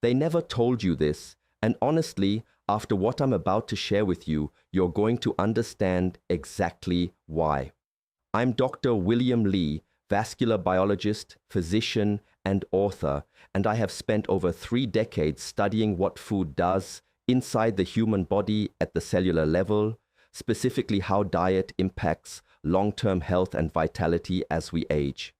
They never told you this, and honestly, after what I'm about to share with you, you're going to understand exactly why. I'm Dr. William Lee, vascular biologist, physician, and author, and I have spent over 3 decades studying what food does inside the human body at the cellular level, specifically how diet impacts long-term health and vitality as we age.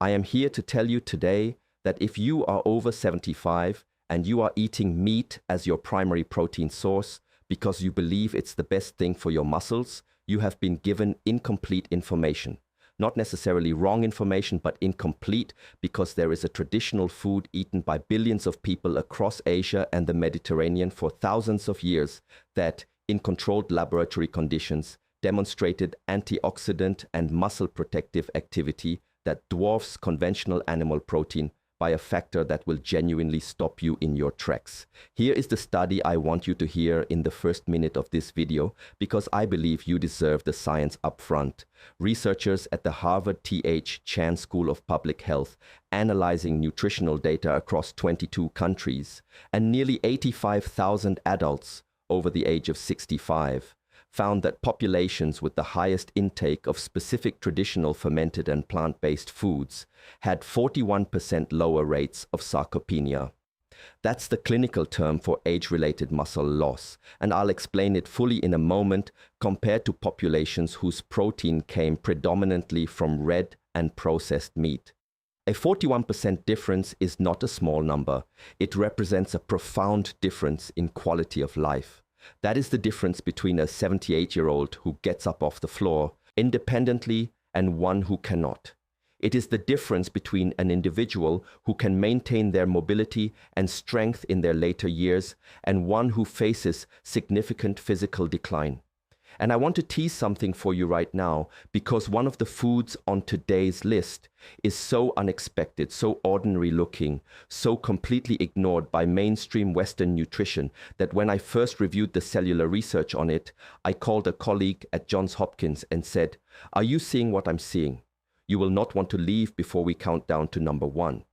I am here to tell you today that if you are over 75 and you are eating meat as your primary protein source because you believe it's the best thing for your muscles, you have been given incomplete information. Not necessarily wrong information, but incomplete, because there is a traditional food eaten by billions of people across Asia and the Mediterranean for thousands of years that, in controlled laboratory conditions, demonstrated antioxidant and muscle protective activity that dwarfs conventional animal protein by a factor that will genuinely stop you in your tracks. Here is the study I want you to hear in the first minute of this video, because I believe you deserve the science up front. Researchers at the Harvard T.H. Chan School of Public Health, analyzing nutritional data across 22 countries and nearly 85,000 adults over the age of 65, found that populations with the highest intake of specific traditional fermented and plant-based foods had 41% lower rates of sarcopenia. That's the clinical term for age-related muscle loss, and I'll explain it fully in a moment, compared to populations whose protein came predominantly from red and processed meat. A 41% difference is not a small number. It represents a profound difference in quality of life. That is the difference between a 78-year-old who gets up off the floor independently and one who cannot. It is the difference between an individual who can maintain their mobility and strength in their later years and one who faces significant physical decline. And I want to tease something for you right now, because one of the foods on today's list is so unexpected, so ordinary looking, so completely ignored by mainstream Western nutrition that when I first reviewed the cellular research on it, I called a colleague at Johns Hopkins and said, "Are you seeing what I'm seeing? You will not want to leave before we count down to number 1.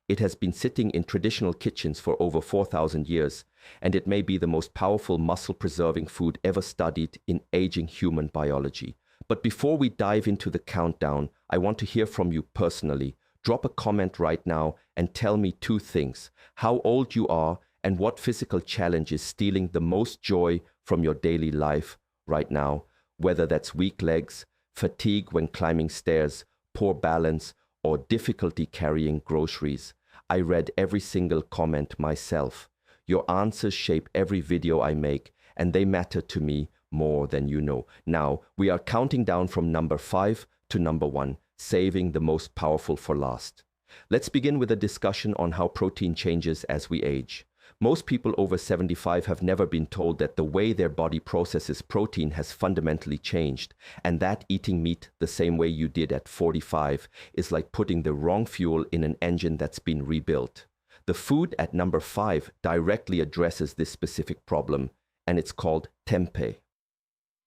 It has been sitting in traditional kitchens for over 4,000 years, and it may be the most powerful muscle-preserving food ever studied in aging human biology." But before we dive into the countdown, I want to hear from you personally. Drop a comment right now and tell me 2 things: how old you are and what physical challenge is stealing the most joy from your daily life right now, whether that's weak legs, fatigue when climbing stairs, poor balance, or difficulty carrying groceries. I read every single comment myself. Your answers shape every video I make, and they matter to me more than you know. Now, we are counting down from number 5 to number 1, saving the most powerful for last. Let's begin with a discussion on how protein changes as we age. Most people over 75 have never been told that the way their body processes protein has fundamentally changed, and that eating meat the same way you did at 45 is like putting the wrong fuel in an engine that's been rebuilt. The food at number 5 directly addresses this specific problem, and it's called tempeh.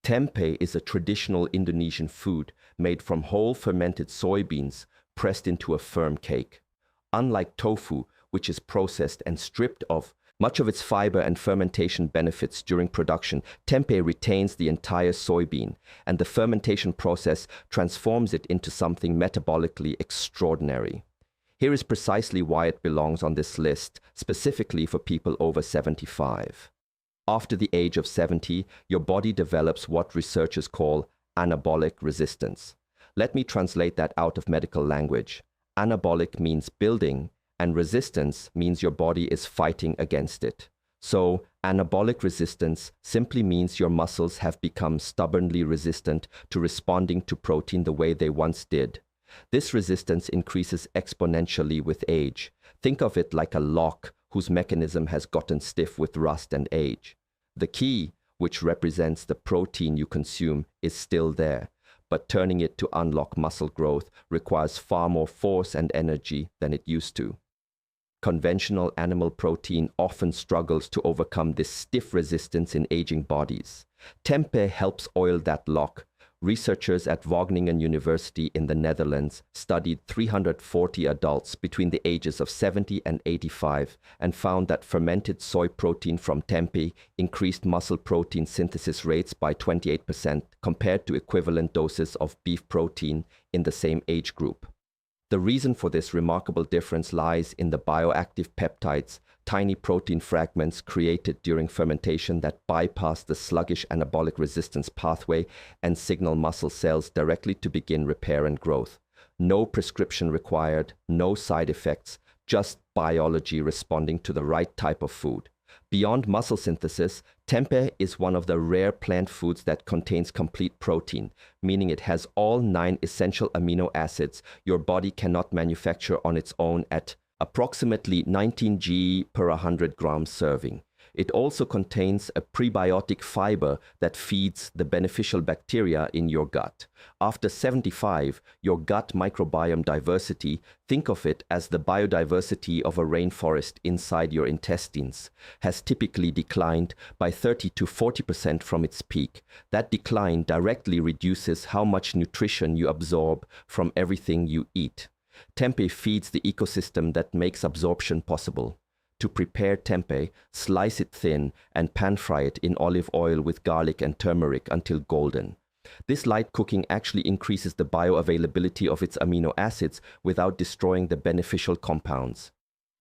Tempeh is a traditional Indonesian food made from whole fermented soybeans pressed into a firm cake. Unlike tofu, which is processed and stripped of much of its fiber and fermentation benefits during production, tempeh retains the entire soybean, and the fermentation process transforms it into something metabolically extraordinary. Here is precisely why it belongs on this list, specifically for people over 75. After the age of 70, your body develops what researchers call anabolic resistance. Let me translate that out of medical language. Anabolic means building, and resistance means your body is fighting against it. So, anabolic resistance simply means your muscles have become stubbornly resistant to responding to protein the way they once did. This resistance increases exponentially with age. Think of it like a lock whose mechanism has gotten stiff with rust and age. The key, which represents the protein you consume, is still there, but turning it to unlock muscle growth requires far more force and energy than it used to. Conventional animal protein often struggles to overcome this stiff resistance in aging bodies. Tempeh helps oil that lock, researchers at Wageningen University in the Netherlands studied 340 adults between the ages of 70 and 85 and found that fermented soy protein from tempeh increased muscle protein synthesis rates by 28% compared to equivalent doses of beef protein in the same age group. The reason for this remarkable difference lies in the bioactive peptides, tiny protein fragments created during fermentation that bypass the sluggish anabolic resistance pathway and signal muscle cells directly to begin repair and growth. No prescription required, no side effects, just biology responding to the right type of food. Beyond muscle synthesis, tempeh is one of the rare plant foods that contains complete protein, meaning it has all 9 essential amino acids your body cannot manufacture on its own at approximately 19 g per 100 grams serving. It also contains a prebiotic fiber that feeds the beneficial bacteria in your gut. After 75, your gut microbiome diversity, think of it as the biodiversity of a rainforest inside your intestines, has typically declined by 30 to 40% from its peak. That decline directly reduces how much nutrition you absorb from everything you eat. Tempeh feeds the ecosystem that makes absorption possible. To prepare tempeh, slice it thin and pan-fry it in olive oil with garlic and turmeric until golden. This light cooking actually increases the bioavailability of its amino acids without destroying the beneficial compounds.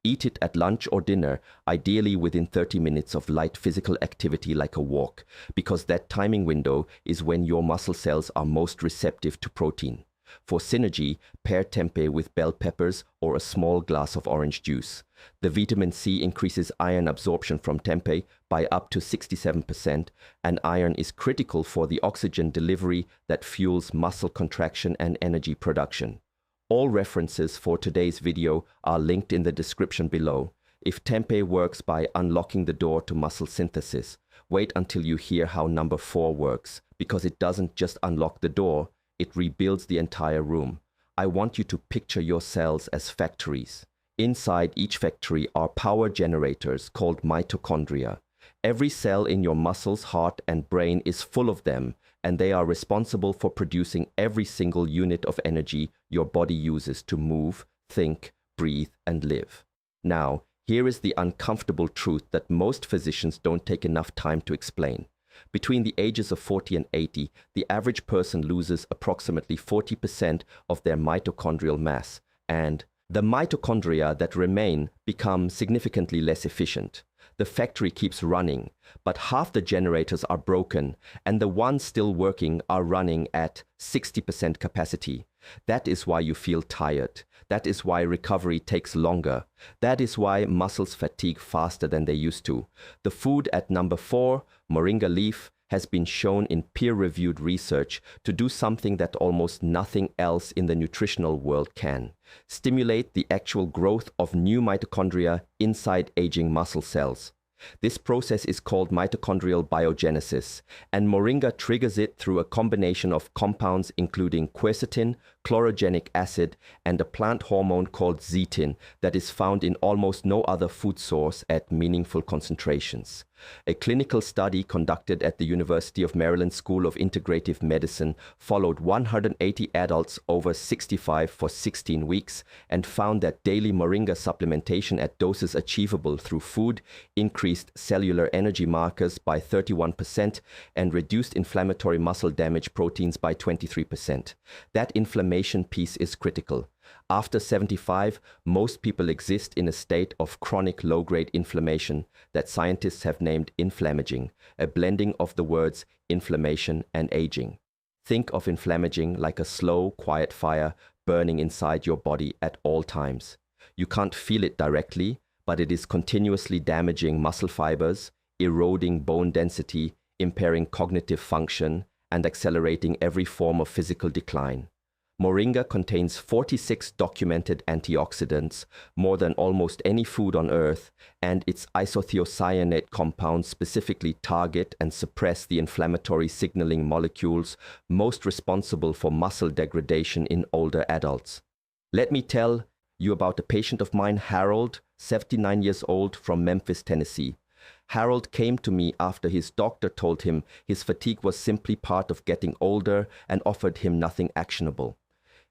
Eat it at lunch or dinner, ideally within 30 minutes of light physical activity like a walk, because that timing window is when your muscle cells are most receptive to protein. For synergy, pair tempeh with bell peppers or a small glass of orange juice. The vitamin C increases iron absorption from tempeh by up to 67%, and iron is critical for the oxygen delivery that fuels muscle contraction and energy production. All references for today's video are linked in the description below. If tempeh works by unlocking the door to muscle synthesis, wait until you hear how number 4 works, because it doesn't just unlock the door, it rebuilds the entire room. I want you to picture your cells as factories. Inside each factory are power generators called mitochondria. Every cell in your muscles, heart, and brain is full of them, and they are responsible for producing every single unit of energy your body uses to move, think, breathe, and live. Now, here is the uncomfortable truth that most physicians don't take enough time to explain. Between the ages of 40 and 80, the average person loses approximately 40% of their mitochondrial mass, and the mitochondria that remain become significantly less efficient. The factory keeps running, but half the generators are broken, and the ones still working are running at 60% capacity. That is why you feel tired. That is why recovery takes longer. That is why muscles fatigue faster than they used to. The food at number 4, moringa leaf, has been shown in peer-reviewed research to do something that almost nothing else in the nutritional world can: stimulate the actual growth of new mitochondria inside aging muscle cells. This process is called mitochondrial biogenesis, and moringa triggers it through a combination of compounds including quercetin, chlorogenic acid, and a plant hormone called zeatin that is found in almost no other food source at meaningful concentrations. A clinical study conducted at the University of Maryland School of Integrative Medicine followed 180 adults over 65 for 16 weeks and found that daily moringa supplementation at doses achievable through food increased cellular energy markers by 31% and reduced inflammatory muscle damage proteins by 23%. That inflammation piece is critical. After 75, most people exist in a state of chronic low-grade inflammation that scientists have named inflammaging, a blending of the words inflammation and aging. Think of inflammaging like a slow, quiet fire burning inside your body at all times. You can't feel it directly, but it is continuously damaging muscle fibers, eroding bone density, impairing cognitive function, and accelerating every form of physical decline. Moringa contains 46 documented antioxidants, more than almost any food on earth, and its isothiocyanate compounds specifically target and suppress the inflammatory signaling molecules most responsible for muscle degradation in older adults. Let me tell you about a patient of mine, Harold, 79 years old, from Memphis, Tennessee. Harold came to me after his doctor told him his fatigue was simply part of getting older and offered him nothing actionable.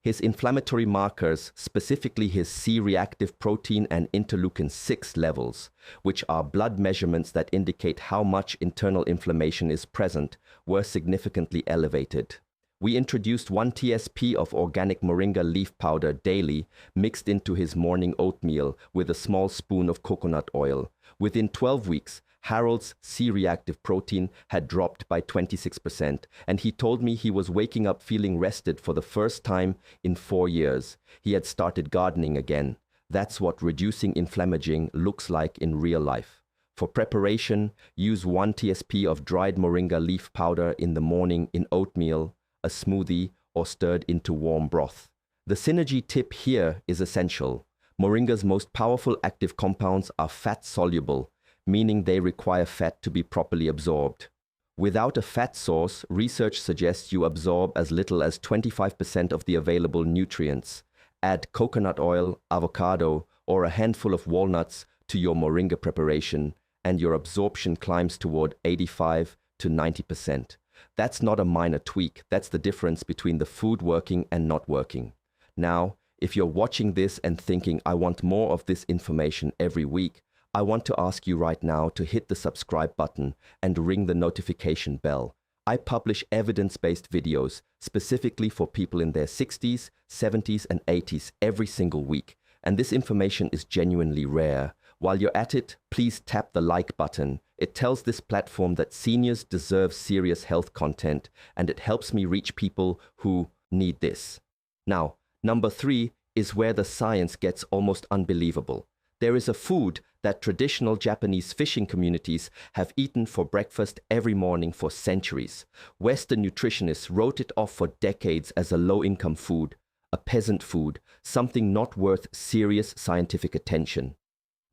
His inflammatory markers, specifically his C-reactive protein and interleukin-6 levels, which are blood measurements that indicate how much internal inflammation is present, were significantly elevated. We introduced 1 TSP of organic moringa leaf powder daily, mixed into his morning oatmeal with a small spoon of coconut oil. Within 12 weeks, Harold's C-reactive protein had dropped by 26%, and he told me he was waking up feeling rested for the first time in 4 years. He had started gardening again. That's what reducing inflammaging looks like in real life. For preparation, use 1 TSP of dried moringa leaf powder in the morning in oatmeal, a smoothie, or stirred into warm broth. The synergy tip here is essential. Moringa's most powerful active compounds are fat-soluble, meaning they require fat to be properly absorbed. Without a fat source, research suggests you absorb as little as 25% of the available nutrients. Add coconut oil, avocado, or a handful of walnuts to your moringa preparation, and your absorption climbs toward 85 to 90%. That's not a minor tweak, that's the difference between the food working and not working. Now, if you're watching this and thinking, I want more of this information every week, I want to ask you right now to hit the subscribe button and ring the notification bell. I publish evidence-based videos specifically for people in their 60s, 70s, and 80s every single week, and this information is genuinely rare. While you're at it, please tap the like button. It tells this platform that seniors deserve serious health content, and it helps me reach people who need this. Now, number 3 is where the science gets almost unbelievable. There is a food that traditional Japanese fishing communities have eaten for breakfast every morning for centuries. Western nutritionists wrote it off for decades as a low-income food, a peasant food, something not worth serious scientific attention.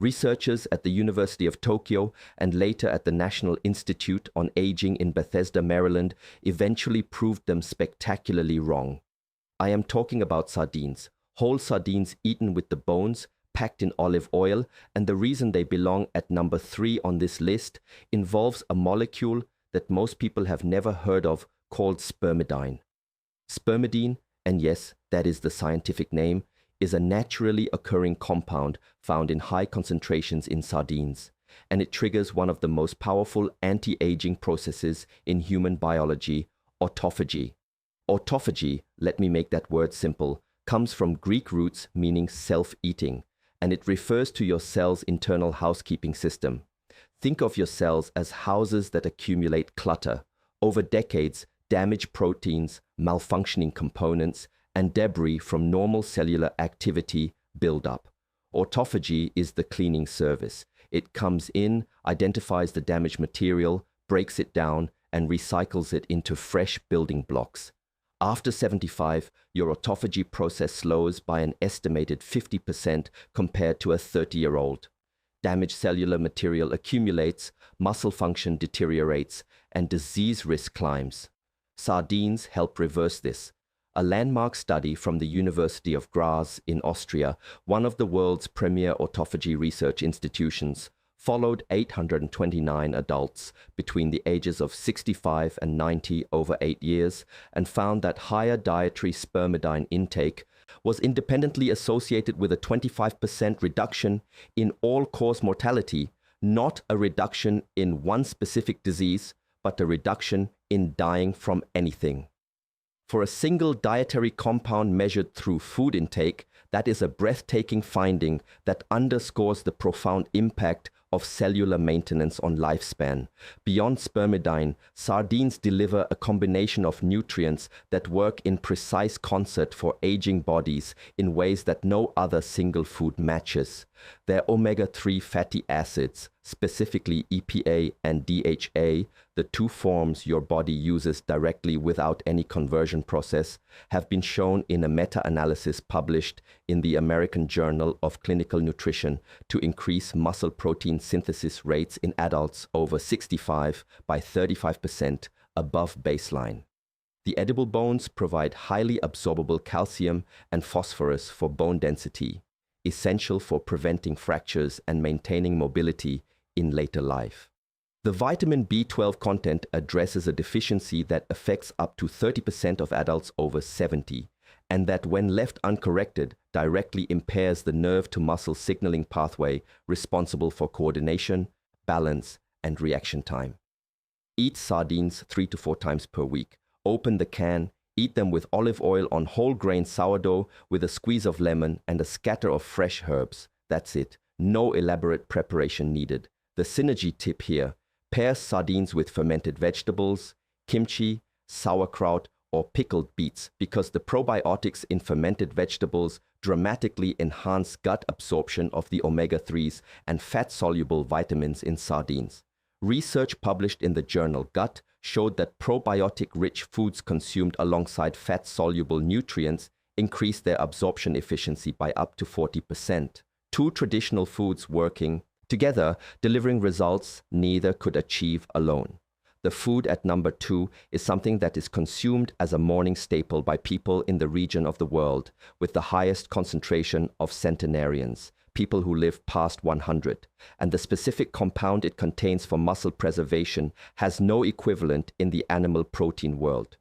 Researchers at the University of Tokyo and later at the National Institute on Aging in Bethesda, Maryland, eventually proved them spectacularly wrong. I am talking about sardines, whole sardines eaten with the bones, packed in olive oil, and the reason they belong at number 3 on this list involves a molecule that most people have never heard of called spermidine. Spermidine, and yes, that is the scientific name, is a naturally occurring compound found in high concentrations in sardines, and it triggers one of the most powerful anti-aging processes in human biology, autophagy. Autophagy, let me make that word simple, comes from Greek roots meaning self-eating, and it refers to your cell's internal housekeeping system. Think of your cells as houses that accumulate clutter. Over decades, damaged proteins, malfunctioning components, and debris from normal cellular activity build up. Autophagy is the cleaning service. It comes in, identifies the damaged material, breaks it down, and recycles it into fresh building blocks. After 75, your autophagy process slows by an estimated 50% compared to a 30-year-old. Damaged cellular material accumulates, muscle function deteriorates, and disease risk climbs. Sardines help reverse this. A landmark study from the University of Graz in Austria, one of the world's premier autophagy research institutions, followed 829 adults between the ages of 65 and 90 over 8 years and found that higher dietary spermidine intake was independently associated with a 25% reduction in all-cause mortality, not a reduction in one specific disease, but a reduction in dying from anything. For a single dietary compound measured through food intake, that is a breathtaking finding that underscores the profound impact of cellular maintenance on lifespan. Beyond spermidine, sardines deliver a combination of nutrients that work in precise concert for aging bodies in ways that no other single food matches. Their omega-3 fatty acids, specifically EPA and DHA, the two forms your body uses directly without any conversion process, have been shown in a meta-analysis published in the American Journal of Clinical Nutrition to increase muscle protein synthesis rates in adults over 65 by 35% above baseline. The edible bones provide highly absorbable calcium and phosphorus for bone density, essential for preventing fractures and maintaining mobility in later life. The vitamin B12 content addresses a deficiency that affects up to 30% of adults over 70, and that when left uncorrected, directly impairs the nerve-to-muscle signaling pathway responsible for coordination, balance, and reaction time. Eat sardines 3 to 4 times per week. Open the can, eat them with olive oil on whole grain sourdough with a squeeze of lemon and a scatter of fresh herbs. That's it. No elaborate preparation needed. The synergy tip here: pair sardines with fermented vegetables, kimchi, sauerkraut, or pickled beets, because the probiotics in fermented vegetables dramatically enhance gut absorption of the omega-3s and fat-soluble vitamins in sardines. Research published in the journal Gut showed that probiotic-rich foods consumed alongside fat-soluble nutrients increase their absorption efficiency by up to 40%. Two traditional foods working together, delivering results neither could achieve alone. The food at number 2 is something that is consumed as a morning staple by people in the region of the world with the highest concentration of centenarians, people who live past 100, and the specific compound it contains for muscle preservation has no equivalent in the animal protein world.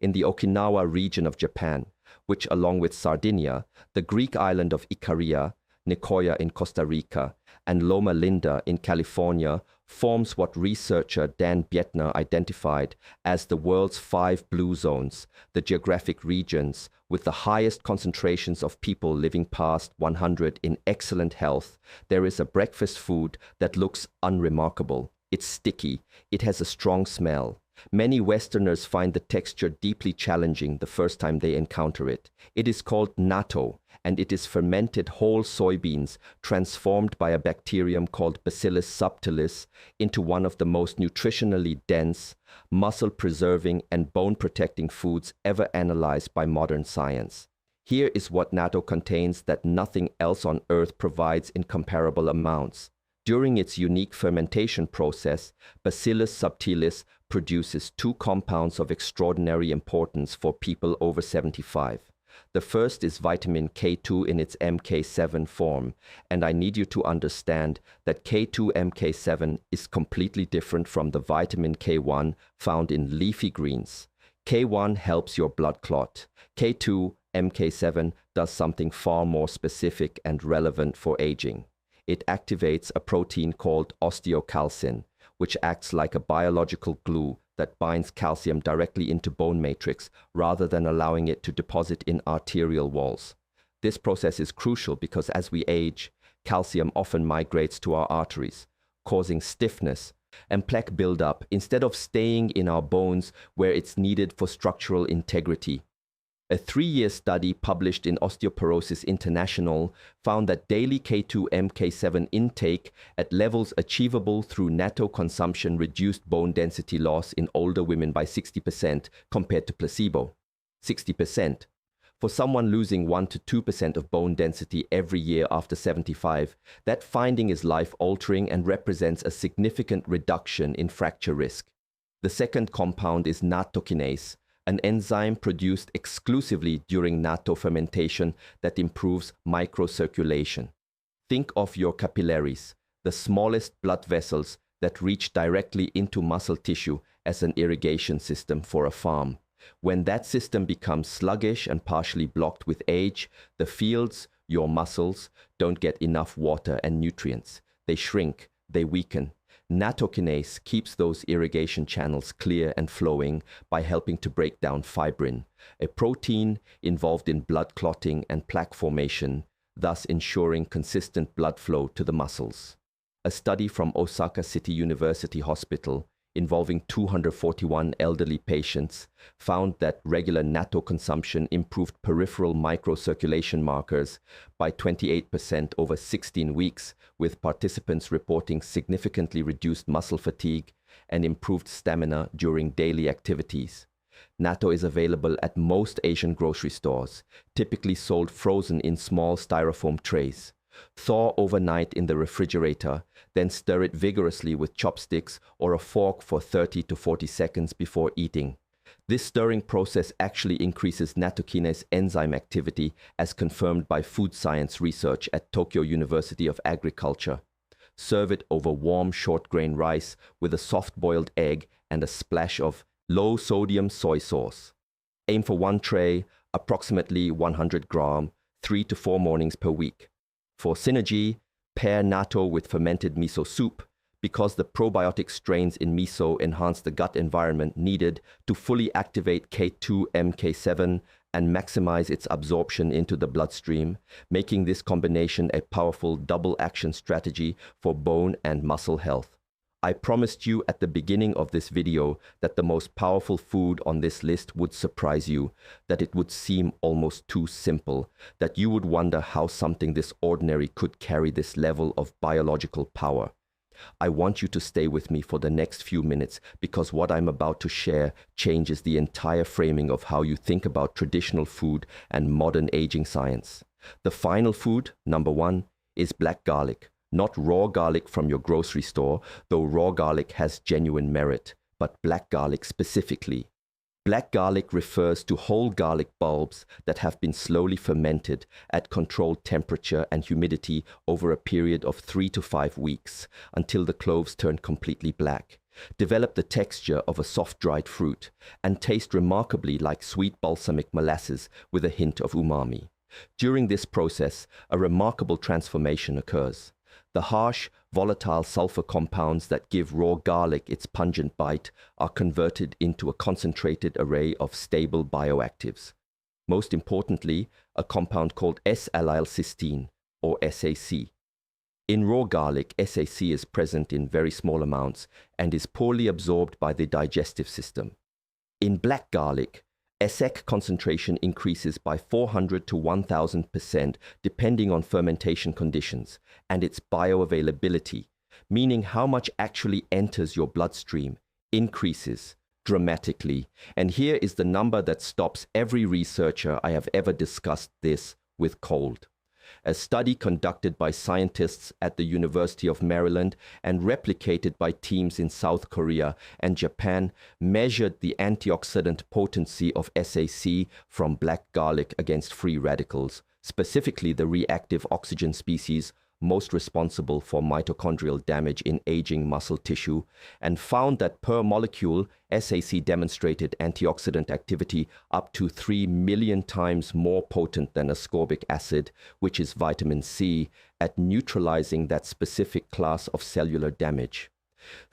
In the Okinawa region of Japan, which along with Sardinia, the Greek island of Icaria, Nicoya in Costa Rica, and Loma Linda in California, forms what researcher Dan Bietner identified as the world's 5 blue zones, the geographic regions with the highest concentrations of people living past 100 in excellent health. There is a breakfast food that looks unremarkable. It's sticky. It has a strong smell. Many Westerners find the texture deeply challenging the first time they encounter it. It is called natto, and it is fermented whole soybeans transformed by a bacterium called Bacillus subtilis into one of the most nutritionally dense, muscle-preserving, and bone-protecting foods ever analyzed by modern science. Here is what natto contains that nothing else on earth provides in comparable amounts. During its unique fermentation process, Bacillus subtilis produces 2 compounds of extraordinary importance for people over 75. The first is vitamin K2 in its MK7 form, and I need you to understand that K2 MK7 is completely different from the vitamin K1 found in leafy greens. K1 helps your blood clot. K2 MK7 does something far more specific and relevant for aging. It activates a protein called osteocalcin, which acts like a biological glue that binds calcium directly into bone matrix rather than allowing it to deposit in arterial walls. This process is crucial because as we age, calcium often migrates to our arteries, causing stiffness and plaque buildup instead of staying in our bones where it's needed for structural integrity. A 3-year study published in Osteoporosis International found that daily K2 MK7 intake at levels achievable through natto consumption reduced bone density loss in older women by 60% compared to placebo. 60%. For someone losing 1 to 2% of bone density every year after 75, that finding is life-altering and represents a significant reduction in fracture risk. The second compound is nattokinase, an enzyme produced exclusively during natto fermentation that improves microcirculation. Think of your capillaries, the smallest blood vessels that reach directly into muscle tissue, as an irrigation system for a farm. When that system becomes sluggish and partially blocked with age, the fields, your muscles, don't get enough water and nutrients. They shrink, they weaken. Nattokinase keeps those irrigation channels clear and flowing by helping to break down fibrin, a protein involved in blood clotting and plaque formation, thus ensuring consistent blood flow to the muscles. A study from Osaka City University Hospital involving 241 elderly patients found that regular natto consumption improved peripheral microcirculation markers by 28% over 16 weeks, with participants reporting significantly reduced muscle fatigue and improved stamina during daily activities. Natto is available at most Asian grocery stores, typically sold frozen in small styrofoam trays. Thaw overnight in the refrigerator, then stir it vigorously with chopsticks or a fork for 30 to 40 seconds before eating. This stirring process actually increases nattokinase enzyme activity as confirmed by food science research at Tokyo University of Agriculture. Serve it over warm short-grain rice with a soft-boiled egg and a splash of low-sodium soy sauce. Aim for one tray, approximately 100 gram, 3 to 4 mornings per week. For synergy, pair natto with fermented miso soup because the probiotic strains in miso enhance the gut environment needed to fully activate K2-MK7 and maximize its absorption into the bloodstream, making this combination a powerful double-action strategy for bone and muscle health. I promised you at the beginning of this video that the most powerful food on this list would surprise you, that it would seem almost too simple, that you would wonder how something this ordinary could carry this level of biological power. I want you to stay with me for the next few minutes because what I'm about to share changes the entire framing of how you think about traditional food and modern aging science. The final food, number 1, is black garlic. Not raw garlic from your grocery store, though raw garlic has genuine merit, but black garlic specifically. Black garlic refers to whole garlic bulbs that have been slowly fermented at controlled temperature and humidity over a period of 3 to 5 weeks until the cloves turn completely black, develop the texture of a soft dried fruit, and taste remarkably like sweet balsamic molasses with a hint of umami. During this process, a remarkable transformation occurs. The harsh, volatile sulfur compounds that give raw garlic its pungent bite are converted into a concentrated array of stable bioactives. Most importantly, a compound called S-allylcysteine, or SAC. In raw garlic, SAC is present in very small amounts and is poorly absorbed by the digestive system. In black garlic, SAC concentration increases by 400 to 1000% depending on fermentation conditions and its bioavailability, meaning how much actually enters your bloodstream, increases dramatically. And here is the number that stops every researcher I have ever discussed this with cold. A study conducted by scientists at the University of Maryland and replicated by teams in South Korea and Japan measured the antioxidant potency of SAC from black garlic against free radicals, specifically the reactive oxygen species most responsible for mitochondrial damage in aging muscle tissue, and found that per molecule, SAC demonstrated antioxidant activity up to 3 million times more potent than ascorbic acid, which is vitamin C, at neutralizing that specific class of cellular damage.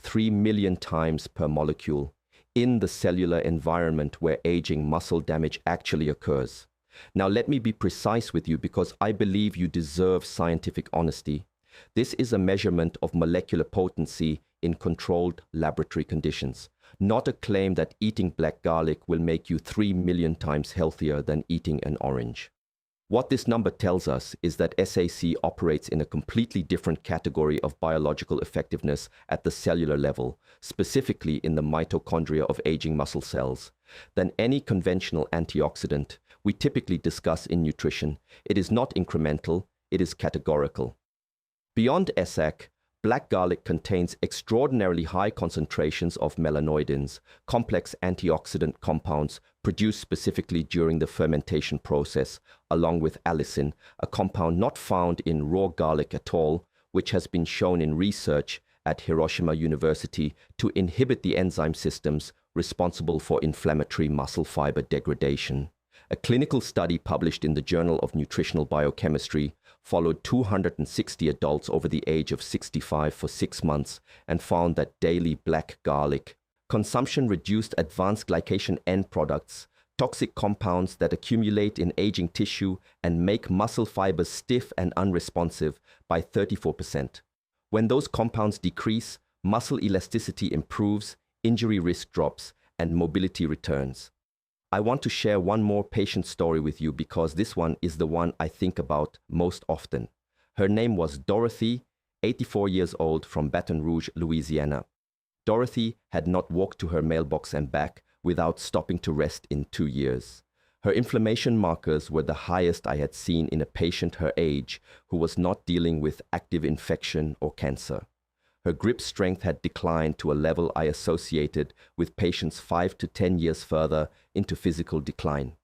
3 million times per molecule in the cellular environment where aging muscle damage actually occurs. Now let me be precise with you because I believe you deserve scientific honesty. This is a measurement of molecular potency in controlled laboratory conditions, not a claim that eating black garlic will make you 3 million times healthier than eating an orange. What this number tells us is that SAC operates in a completely different category of biological effectiveness at the cellular level, specifically in the mitochondria of aging muscle cells, than any conventional antioxidant we typically discuss in nutrition. It is not incremental, it is categorical. Beyond SAC, black garlic contains extraordinarily high concentrations of melanoidins, complex antioxidant compounds produced specifically during the fermentation process, along with allicin, a compound not found in raw garlic at all, which has been shown in research at Hiroshima University to inhibit the enzyme systems responsible for inflammatory muscle fiber degradation. A clinical study published in the Journal of Nutritional Biochemistry followed 260 adults over the age of 65 for 6 months and found that daily black garlic consumption reduced advanced glycation end products, toxic compounds that accumulate in aging tissue and make muscle fibers stiff and unresponsive, by 34%. When those compounds decrease, muscle elasticity improves, injury risk drops, and mobility returns. I want to share one more patient story with you because this one is the one I think about most often. Her name was Dorothy, 84 years old, from Baton Rouge, Louisiana. Dorothy had not walked to her mailbox and back without stopping to rest in 2 years. Her inflammation markers were the highest I had seen in a patient her age who was not dealing with active infection or cancer. Her grip strength had declined to a level I associated with patients 5 to 10 years further into physical decline.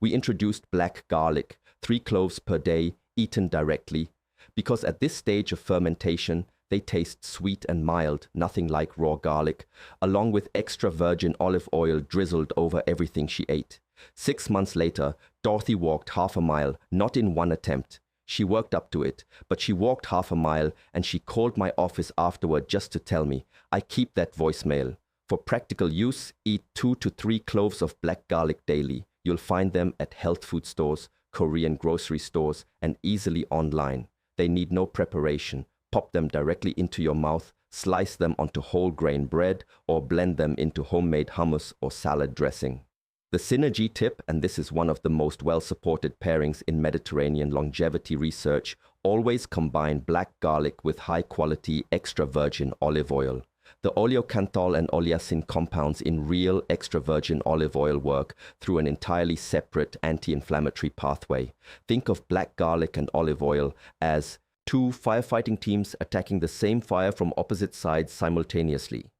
We introduced black garlic, 3 cloves per day, eaten directly, because at this stage of fermentation, They taste sweet and mild, nothing like raw garlic, along with extra virgin olive oil drizzled over everything she ate. 6 months later, Dorothy walked half a mile, not in one attempt. She worked up to it, but she walked half a mile and she called my office afterward just to tell me. I keep that voicemail. For practical use, eat 2 to 3 cloves of black garlic daily. You'll find them at health food stores, Korean grocery stores, and easily online. They need no preparation. Pop them directly into your mouth, slice them onto whole grain bread, or blend them into homemade hummus or salad dressing. The synergy tip, and this is one of the most well-supported pairings in Mediterranean longevity research, always combine black garlic with high-quality extra virgin olive oil. The oleocanthal and oleacin compounds in real extra virgin olive oil work through an entirely separate anti-inflammatory pathway. Think of black garlic and olive oil as two firefighting teams attacking the same fire from opposite sides simultaneously.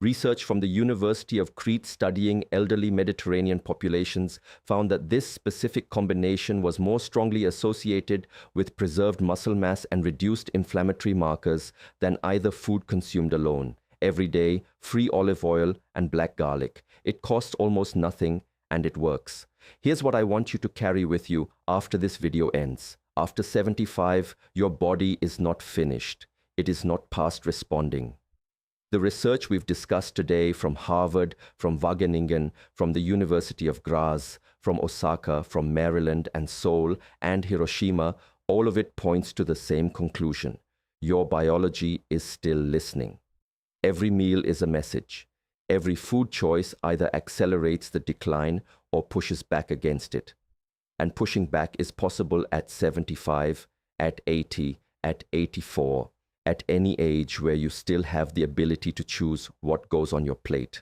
Research from the University of Crete studying elderly Mediterranean populations found that this specific combination was more strongly associated with preserved muscle mass and reduced inflammatory markers than either food consumed alone. Every day, free olive oil and black garlic. It costs almost nothing and it works. Here's what I want you to carry with you after this video ends. After 75, your body is not finished. It is not past responding. The research we've discussed today from Harvard, from Wageningen, from the University of Graz, from Osaka, from Maryland and Seoul and Hiroshima, all of it points to the same conclusion. Your biology is still listening. Every meal is a message. Every food choice either accelerates the decline or pushes back against it. And pushing back is possible at 75, at 80, at 84. At any age where you still have the ability to choose what goes on your plate.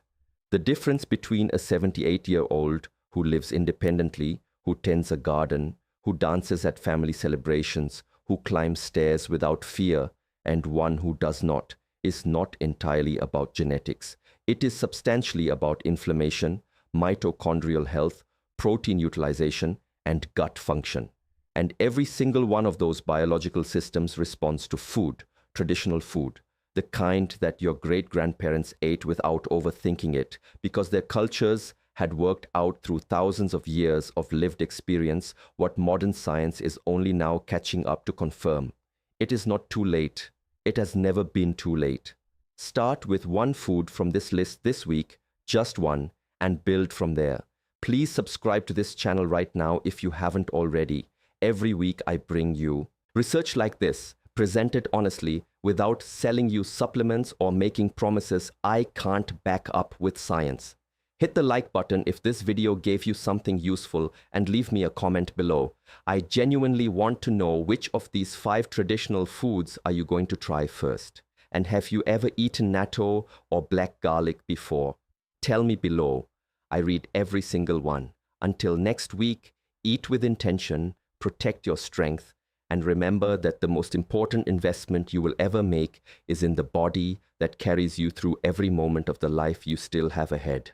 The difference between a 78-year-old who lives independently, who tends a garden, who dances at family celebrations, who climbs stairs without fear, and one who does not, is not entirely about genetics. It is substantially about inflammation, mitochondrial health, protein utilization, and gut function. And every single one of those biological systems responds to food. Traditional food, the kind that your great-grandparents ate without overthinking it, because their cultures had worked out through thousands of years of lived experience what modern science is only now catching up to confirm. It is not too late. It has never been too late. Start with one food from this list this week, just one, and build from there. Please subscribe to this channel right now if you haven't already. Every week I bring you research like this, presented honestly, without selling you supplements or making promises I can't back up with science. Hit the like button if this video gave you something useful and leave me a comment below. I genuinely want to know which of these 5 traditional foods are you going to try first. And have you ever eaten natto or black garlic before? Tell me below. I read every single one. Until next week, eat with intention, protect your strength, and remember that the most important investment you will ever make is in the body that carries you through every moment of the life you still have ahead.